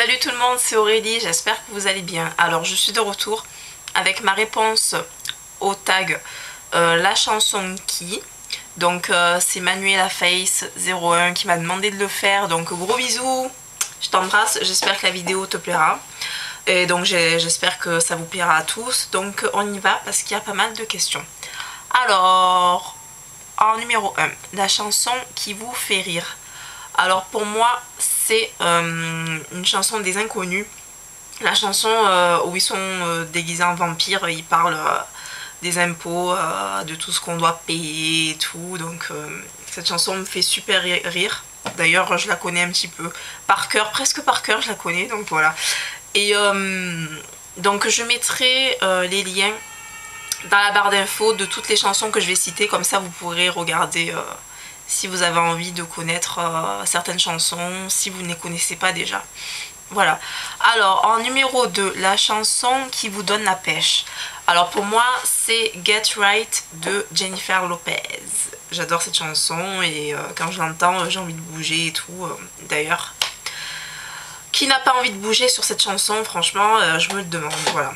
Salut tout le monde, c'est Aurélie, j'espère que vous allez bien. Alors je suis de retour avec ma réponse au tag la chanson qui. Donc c'est Manuela Face 01 qui m'a demandé de le faire. Donc gros bisous, je t'embrasse, j'espère que la vidéo te plaira. Et donc j'espère que ça vous plaira à tous. Donc on y va parce qu'il y a pas mal de questions. Alors, en numéro 1, la chanson qui vous fait rire. Alors pour moi c'est une chanson des Inconnus. La chanson où ils sont déguisés en vampires, ils parlent des impôts, de tout ce qu'on doit payer et tout. Donc cette chanson me fait super rire. D'ailleurs je la connais un petit peu par cœur, presque par cœur je la connais, donc voilà. Et donc je mettrai les liens dans la barre d'infos de toutes les chansons que je vais citer, comme ça vous pourrez regarder si vous avez envie de connaître certaines chansons, si vous ne les connaissez pas déjà. Voilà. Alors, en numéro 2, la chanson qui vous donne la pêche. Alors, pour moi, c'est Get Right de Jennifer Lopez. J'adore cette chanson et quand je l'entends, j'ai envie de bouger et tout. D'ailleurs, qui n'a pas envie de bouger sur cette chanson? Franchement, je me le demande. Voilà.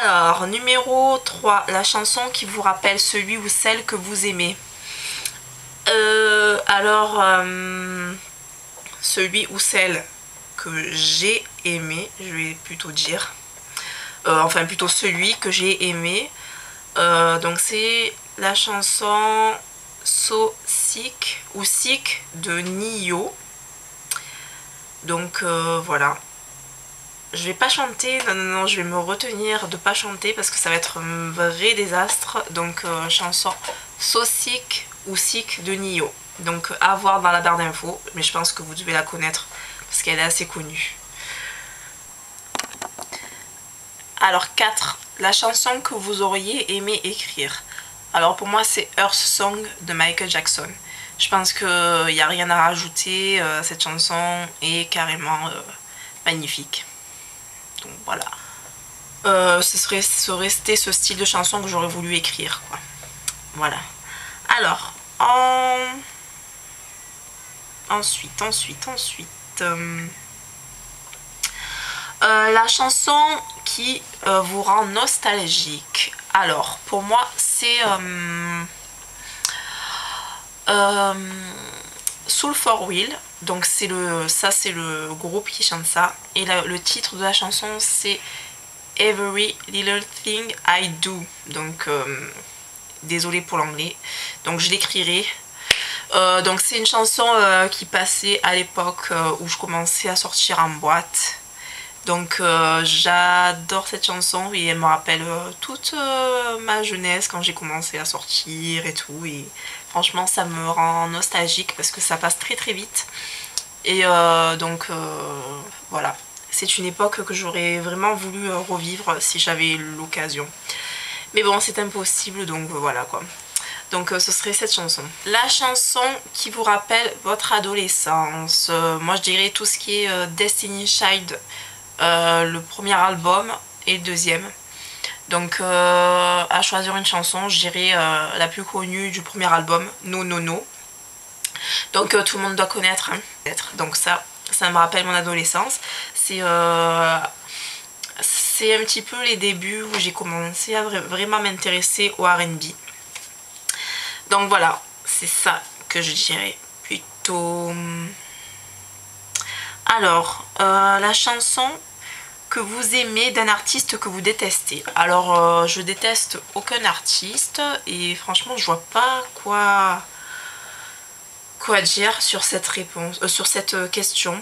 Alors, numéro 3, la chanson qui vous rappelle celui ou celle que vous aimez. Celui ou celle que j'ai aimé, je vais plutôt dire. Enfin, plutôt celui que j'ai aimé. Donc, c'est la chanson So Sick ou Sick de Nio. Donc, voilà. Je vais pas chanter, non, je vais me retenir de pas chanter parce que ça va être un vrai désastre. Donc, chanson So Sick ou Sick de Nio. Donc à voir dans la barre d'infos, mais je pense que vous devez la connaître parce qu'elle est assez connue. Alors 4, la chanson que vous auriez aimé écrire. Alors pour moi c'est Earth Song de Michael Jackson. Je pense qu'il n'y a rien à rajouter, cette chanson est carrément magnifique. Donc voilà. Ce serait resté ce style de chanson que j'aurais voulu écrire, quoi. Voilà. Alors, ensuite, la chanson qui vous rend nostalgique. Alors, pour moi, c'est Soul for Will. Donc, ça, c'est le groupe qui chante ça. Et le titre de la chanson, c'est Every Little Thing I Do. Donc, désolée pour l'anglais. Donc, je l'écrirai. Donc c'est une chanson qui passait à l'époque où je commençais à sortir en boîte. Donc j'adore cette chanson et elle me rappelle toute ma jeunesse quand j'ai commencé à sortir et tout. Et franchement ça me rend nostalgique parce que ça passe très très vite. Et donc voilà. C'est une époque que j'aurais vraiment voulu revivre si j'avais l'occasion. Mais bon c'est impossible donc voilà quoi. Donc ce serait cette chanson. La chanson qui vous rappelle votre adolescence. Moi je dirais tout ce qui est Destiny Child, le premier album et le deuxième. Donc à choisir une chanson, je dirais la plus connue du premier album, No No No. Donc tout le monde doit connaître, hein, donc ça me rappelle mon adolescence. C'est un petit peu les débuts où j'ai commencé à vraiment m'intéresser au R&B. Donc voilà, c'est ça que je dirais plutôt. Alors, la chanson que vous aimez d'un artiste que vous détestez. Alors, je déteste aucun artiste et franchement, je vois pas quoi dire sur cette réponse, sur cette question.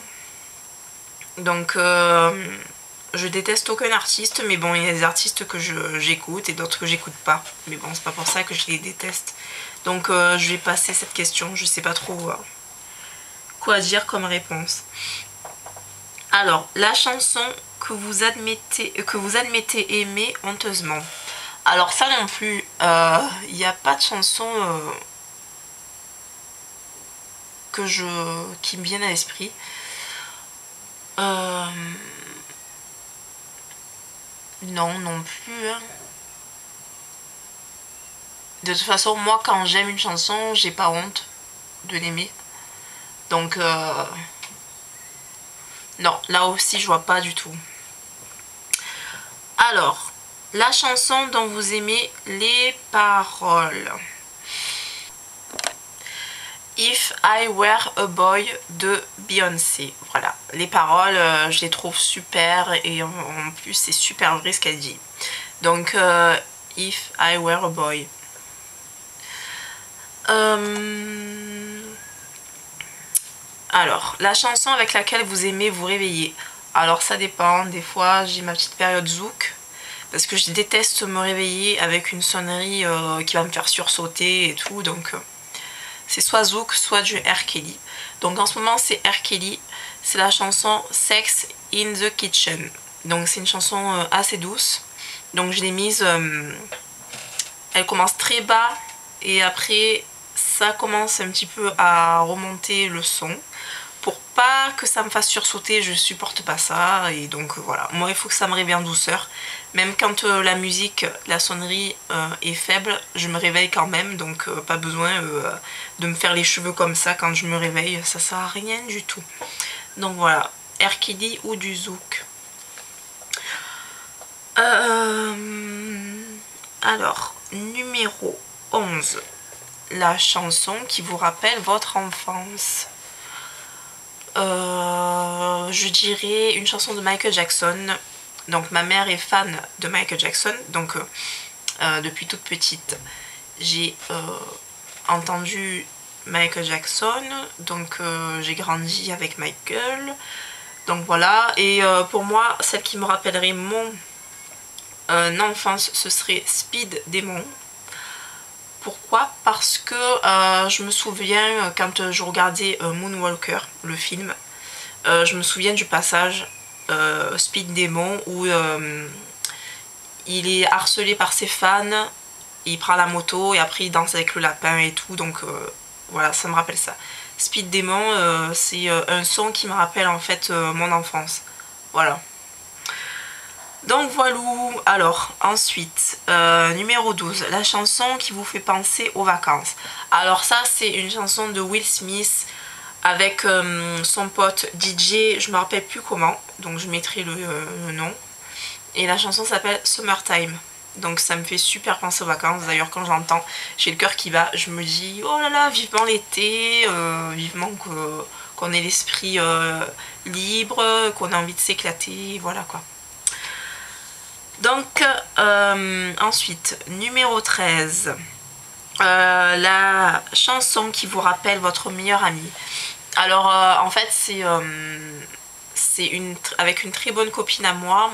Donc, je déteste aucun artiste, mais bon, il y a des artistes que j'écoute et d'autres que j'écoute pas. Mais bon, c'est pas pour ça que je les déteste. Donc je vais passer cette question, je sais pas trop quoi dire comme réponse. Alors, la chanson que vous admettez aimer honteusement. Alors ça non plus, il n'y a pas de chanson qui me vienne à l'esprit. Non plus. Hein. De toute façon, moi, quand j'aime une chanson, j'ai pas honte de l'aimer. Donc, Non, là aussi je vois pas du tout. Alors, la chanson dont vous aimez les paroles. If I Were a Boy de Beyoncé. Voilà, les paroles, je les trouve super et en plus c'est super vrai ce qu'elle dit. Donc, If I Were a Boy. Alors, la chanson avec laquelle vous aimez vous réveiller. Alors ça dépend, des fois j'ai ma petite période zouk. Parce que je déteste me réveiller avec une sonnerie qui va me faire sursauter et tout. Donc c'est soit zouk, soit du R. Kelly. Donc en ce moment c'est R. Kelly. C'est la chanson Sex in the Kitchen. Donc c'est une chanson assez douce. Donc je l'ai mise, elle commence très bas et après ça commence un petit peu à remonter le son. Pour pas que ça me fasse sursauter, je supporte pas ça. Et donc voilà, moi il faut que ça me réveille en douceur. Même quand la musique, la sonnerie est faible, je me réveille quand même. Donc pas besoin de me faire les cheveux comme ça quand je me réveille. Ça sert à rien du tout. Donc voilà, R. Kelly ou du zouk. Alors, numéro 11. La chanson qui vous rappelle votre enfance. Je dirais une chanson de Michael Jackson. Donc ma mère est fan de Michael Jackson. Donc depuis toute petite, j'ai entendu Michael Jackson. Donc j'ai grandi avec Michael. Donc voilà. Et pour moi, celle qui me rappellerait mon enfance, ce serait Speed Demon. Pourquoi? Parce que je me souviens quand je regardais Moonwalker, le film, je me souviens du passage Speed Demon où il est harcelé par ses fans, il prend la moto et après il danse avec le lapin et tout, donc voilà, ça me rappelle ça. Speed Demon, c'est un son qui me rappelle en fait mon enfance, voilà. Donc voilà, alors ensuite, numéro 12, la chanson qui vous fait penser aux vacances. Alors ça c'est une chanson de Will Smith avec son pote DJ, je me rappelle plus comment, donc je mettrai le nom. Et la chanson s'appelle Summertime, donc ça me fait super penser aux vacances. D'ailleurs quand j'entends, j'ai le cœur qui bat, je me dis oh là là, vivement l'été, vivement qu'on ait l'esprit libre, qu'on a envie de s'éclater, voilà quoi. Donc ensuite, numéro 13, la chanson qui vous rappelle votre meilleur ami. Alors en fait c'est avec une très bonne copine à moi,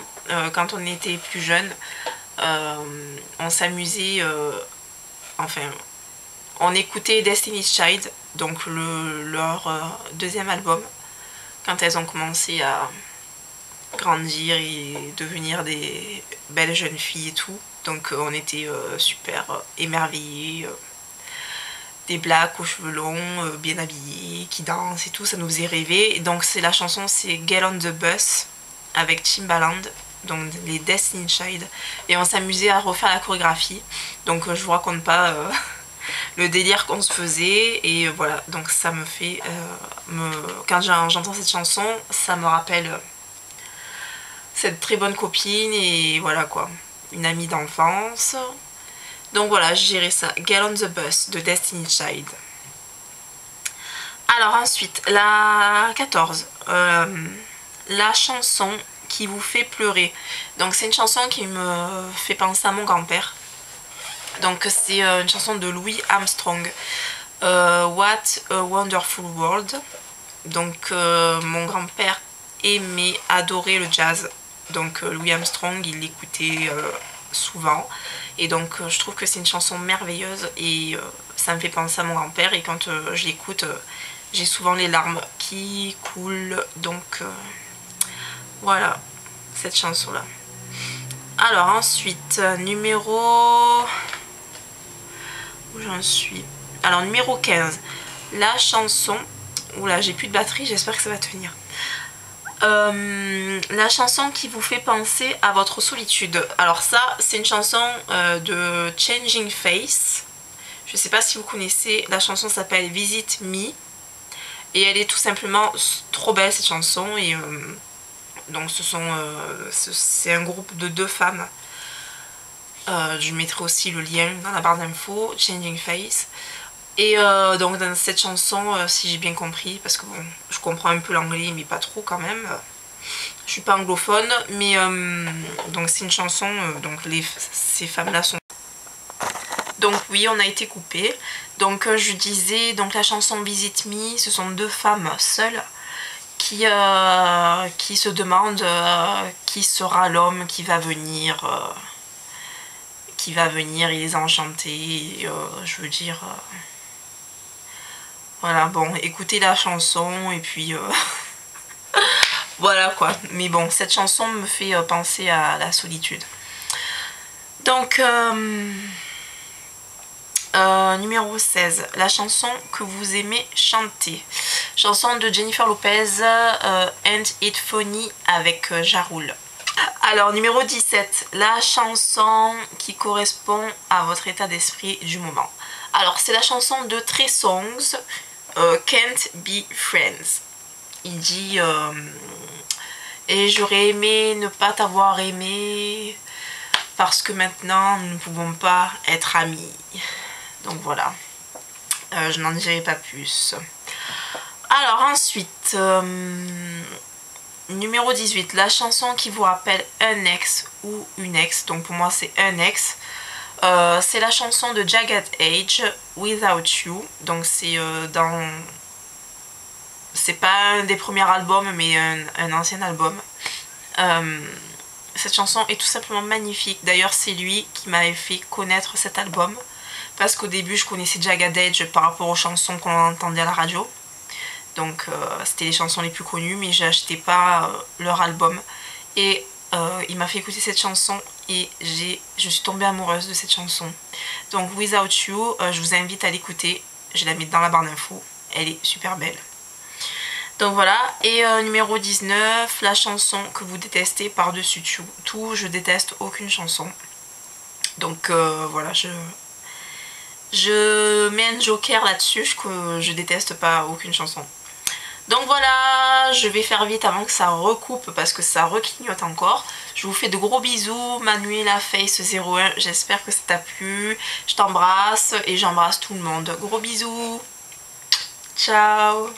quand on était plus jeune, on s'amusait, enfin on écoutait Destiny's Child, donc leur deuxième album, quand elles ont commencé à grandir et devenir des belles jeunes filles et tout. Donc on était super émerveillés, des blacks aux cheveux longs, bien habillés, qui dansent et tout, ça nous faisait rêver. Donc c'est la chanson, c'est Get on the Bus avec Timbaland, donc les Destiny's Child, et on s'amusait à refaire la chorégraphie. Donc je vous raconte pas le délire qu'on se faisait, et voilà, donc ça me fait quand j'entends cette chanson, ça me rappelle cette très bonne copine et voilà quoi, une amie d'enfance. Donc voilà, je dirais ça, Get on the Bus de Destiny's Child. Alors ensuite, la 14, la chanson qui vous fait pleurer. Donc c'est une chanson qui me fait penser à mon grand-père. Donc c'est une chanson de Louis Armstrong, What a Wonderful World. Donc mon grand-père aimait, adorait le jazz. Donc Louis Armstrong, il l'écoutait souvent. Et donc je trouve que c'est une chanson merveilleuse et ça me fait penser à mon grand-père. Et quand je l'écoute, j'ai souvent les larmes qui coulent. Donc voilà, cette chanson-là. Alors ensuite, numéro... Où j'en suis? Alors numéro 15, la chanson... Oula, j'ai plus de batterie, j'espère que ça va tenir. La chanson qui vous fait penser à votre solitude. Alors ça, c'est une chanson de Changing Face. Je sais pas si vous connaissez, la chanson s'appelle Visit Me. Et elle est tout simplement trop belle cette chanson. Et donc c'est un groupe de 2 femmes. Je mettrai aussi le lien dans la barre d'infos, Changing Face. Et donc dans cette chanson, si j'ai bien compris, parce que bon, je comprends un peu l'anglais mais pas trop quand même. Je suis pas anglophone, mais donc c'est une chanson, donc ces femmes-là sont... Donc oui, on a été coupé. Donc je disais, donc la chanson Visit Me, ce sont 2 femmes seules qui se demandent qui sera l'homme qui va venir et les enchanter, je veux dire... Voilà, bon, écoutez la chanson et puis... voilà quoi. Mais bon, cette chanson me fait penser à la solitude. Donc, numéro 16, la chanson que vous aimez chanter. Chanson de Jennifer Lopez, And It Funny avec Ja Rule. Alors, numéro 17, la chanson qui correspond à votre état d'esprit du moment. Alors, c'est la chanson de Trey Songz, Can't Be Friends. Il dit et j'aurais aimé ne pas t'avoir aimé parce que maintenant nous ne pouvons pas être amis. Donc voilà, je n'en dirai pas plus. Alors ensuite, numéro 18, la chanson qui vous rappelle un ex ou une ex. Donc pour moi c'est un ex. C'est la chanson de Jagged Edge, Without You. Donc c'est dans... C'est pas un des premiers albums, mais un ancien album. Cette chanson est tout simplement magnifique. D'ailleurs, c'est lui qui m'avait fait connaître cet album. Parce qu'au début, je connaissais Jagged Edge par rapport aux chansons qu'on entendait à la radio. Donc, c'était les chansons les plus connues, mais j'achetais pas leur album. Et il m'a fait écouter cette chanson et je suis tombée amoureuse de cette chanson. Donc, Without You, je vous invite à l'écouter. Je la mets dans la barre d'infos. Elle est super belle. Donc voilà, et numéro 19, la chanson que vous détestez par-dessus tout, je déteste aucune chanson. Donc voilà, je mets un joker là-dessus, que je déteste pas aucune chanson. Donc voilà, je vais faire vite avant que ça recoupe parce que ça reclignote encore. Je vous fais de gros bisous, Manuela Face 01, j'espère que ça t'a plu. Je t'embrasse et j'embrasse tout le monde. Gros bisous, ciao.